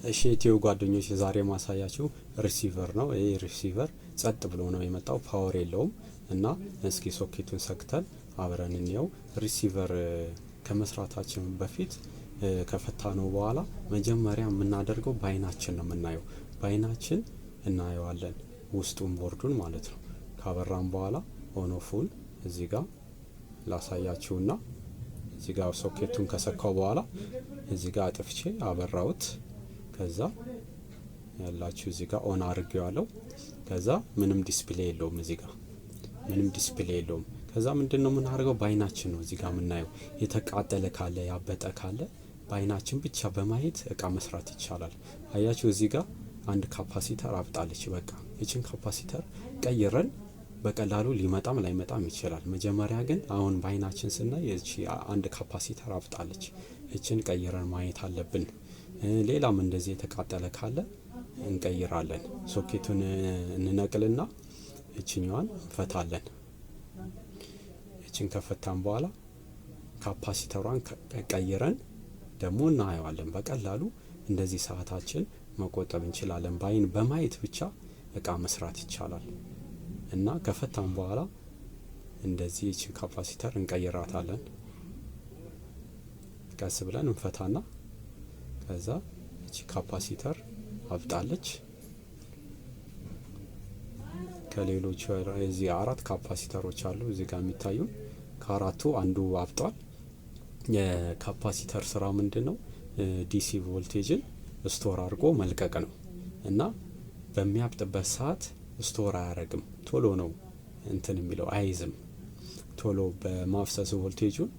እሺ ኢትዮ ጓደኞች ዛሬ ማሳያችሁ ሪሲቨር ነው። ይሄ ሪሲቨር ጸጥ ብሎ ነው የመጣው፣ ፓወር የለውም እና እስኪ ሶኬቱን ሰክተን አብረን እንየው። ሪሲቨር ከመስራታችን በፊት ከፈታነው በኋላ መጀመሪያ የምናደርገው በአይናችን ነው የምናየው። በአይናችን እናየዋለን ውስጡን ቦርዱን ማለት ነው። ካበራን በኋላ ኦን ኦፉን እዚህ ጋር ላሳያችሁና እዚህ ጋር ሶኬቱን ከሰካው በኋላ እዚህ ጋር አጥፍቼ አበራውት። ከዛ ያላችሁ እዚህ ጋር ኦን አድርጌዋለሁ። ከዛ ምንም ዲስፕሌይ የለውም፣ እዚህ ጋር ምንም ዲስፕሌይ የለውም። ከዛ ምንድነው የምናደርገው? በአይናችን ነው እዚህ ጋር የምናየው። የተቃጠለ ካለ ያበጠ ካለ በአይናችን ብቻ በማየት እቃ መስራት ይቻላል። አያችሁ እዚህ ጋር አንድ ካፓሲተር አብጣለች። በቃ እቺን ካፓሲተር ቀይረን በቀላሉ ሊመጣም ላይመጣም ይችላል። መጀመሪያ ግን አሁን በአይናችን ስናይ እቺ አንድ ካፓሲተር አብጣለች። እቺን ቀይረን ማየት አለብን። ሌላም እንደዚህ የተቃጠለ ካለ እንቀይራለን። ሶኬቱን እንነቅልና እቺኛዋን እንፈታለን። እቺን ከፈታን በኋላ ካፓሲተሯን ቀይረን ደግሞ እናየዋለን። በቀላሉ እንደዚህ ሰዓታችን መቆጠብ እንችላለን። በአይን በማየት ብቻ እቃ መስራት ይቻላል። እና ከፈታን በኋላ እንደዚህ እቺን ካፓሲተር እንቀይራታለን። ቀስ ብለን እንፈታና ከዛ እቺ ካፓሲተር አብጣለች። ከሌሎች እዚህ አራት ካፓሲተሮች አሉ እዚህ ጋር የሚታዩ። ከአራቱ አንዱ አብጧል። የካፓሲተር ስራ ምንድነው? ዲሲ ቮልቴጅን ስቶር አድርጎ መልቀቅ ነው እና በሚያብጥበት ሰዓት ስቶር አያረግም። ቶሎ ነው እንትን የሚለው አይዝም። ቶሎ በማፍሰስ ቮልቴጁን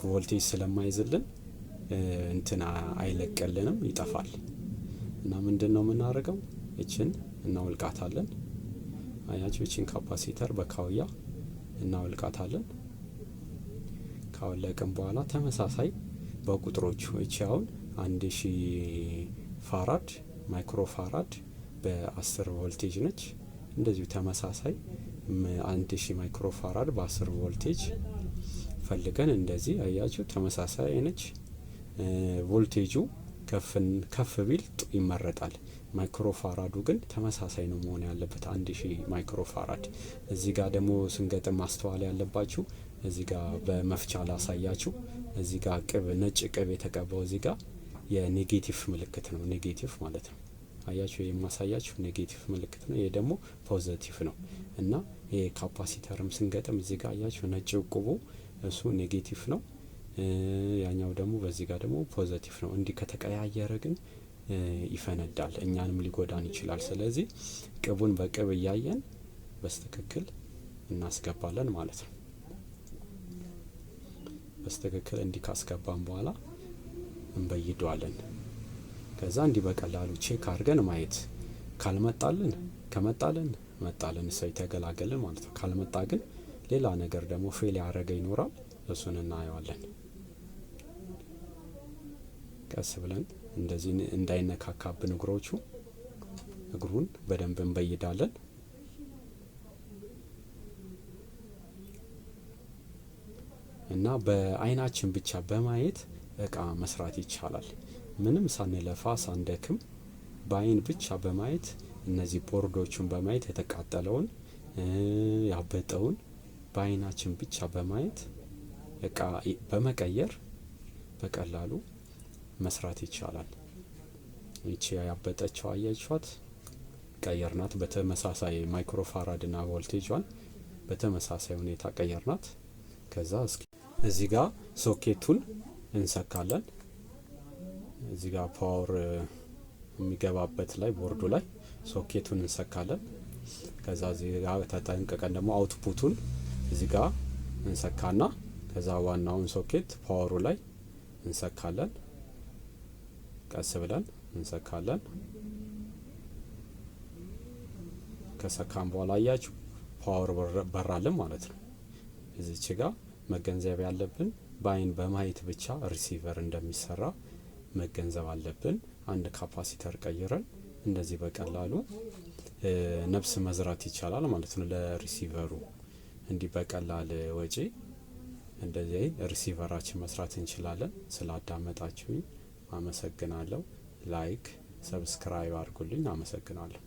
ቮልቴጅ ስለማይዝልን እንትን አይለቀልንም፣ ይጠፋል። እና ምንድነው የምናደርገው? እቺን እናውልቃታለን። አያችሁ እቺን ካፓሲተር በካውያ እናውልቃታለን። ካወለቅን በኋላ ተመሳሳይ በቁጥሮቹ እቺ አሁን 1000 ፋራድ ማይክሮ ፋራድ በ10 ቮልቴጅ ነች። እንደዚሁ ተመሳሳይ 1000 ማይክሮ ፋራድ በ10 ቮልቴጅ ፈልገን እንደዚህ አያችሁ ተመሳሳይ ነች። ቮልቴጁ ከፍ ቢል ይመረጣል። ማይክሮ ፋራዱ ግን ተመሳሳይ ነው መሆን ያለበት 1000 ማይክሮ ፋራድ። እዚህ ጋር ደግሞ ስንገጥም ማስተዋል ያለባችሁ እዚህ ጋር በመፍቻ ላሳያችሁ። እዚህ ጋር ነጭ ቅብ የተቀባው እዚህ ጋር የኔጌቲቭ ምልክት ነው። ኔጌቲቭ ማለት ነው። አያችሁ የማሳያችሁ ኔጌቲቭ ምልክት ነው። ይሄ ደግሞ ፖዚቲቭ ነው። እና ይሄ ካፓሲተርም ስንገጥም እዚህ ጋር አያችሁ ነጭ ቅቡ እሱ ኔጌቲቭ ነው። ያኛው ደግሞ በዚህ ጋር ደግሞ ፖዚቲቭ ነው። እንዲህ ከተቀያየረ ግን ይፈነዳል፣ እኛንም ሊጎዳን ይችላል። ስለዚህ ቅቡን በቅብ እያየን በስተክክል እናስገባለን ማለት ነው። በስተክክል እንዲህ ካስገባን በኋላ እንበይደዋለን። ከዛ እንዲህ በቀላሉ ቼክ አድርገን ማየት። ካልመጣልን መጣልን እሰይ ተገላገልን ማለት ነው። ካልመጣ ግን ሌላ ነገር ደግሞ ፌል ያደረገ ይኖራል። እሱን እናየዋለን። ቀስ ብለን እንደዚህ እንዳይነካካብን እግሩን በደንብ እንበይዳለን። እና በአይናችን ብቻ በማየት እቃ መስራት ይቻላል። ምንም ሳንለፋ ሳንደክም በአይን ብቻ በማየት እነዚህ ቦርዶቹን በማየት የተቃጠለውን ያበጠውን በአይናችን ብቻ በማየት እቃ በመቀየር በቀላሉ መስራት ይቻላል። ይቺ ያበጠችው አያችኋት ቀየርናት። በተመሳሳይ ማይክሮ ፋራድና ቮልቴጇን በተመሳሳይ ሁኔታ ቀየርናት። ከዛ እስኪ እዚህ ጋር ሶኬቱን እንሰካለን። እዚህ ጋር ፓወር የሚገባበት ላይ ቦርዱ ላይ ሶኬቱን እንሰካለን። ከዛ እዚህ ጋር ተጠንቅቀን ደግሞ አውትፑቱን እዚህ ጋር እንሰካና ከዛ ዋናውን ሶኬት ፓወሩ ላይ እንሰካለን። ቀስ ብለን እንሰካለን። ከሰካን በኋላ አያችሁ ፓወር በራልን ማለት ነው። እዚች ጋር መገንዘብ ያለብን በአይን በማየት ብቻ ሪሲቨር እንደሚሰራ መገንዘብ አለብን። አንድ ካፓሲተር ቀይረን እንደዚህ በቀላሉ ነፍስ መዝራት ይቻላል ማለት ነው። ለሪሲቨሩ እንዲህ በቀላል ወጪ እንደዚህ ሪሲቨራችን መስራት እንችላለን። ስላዳመጣችሁኝ አመሰግናለሁ። ላይክ ሰብስክራይብ አድርጉልኝ። አመሰግናለሁ።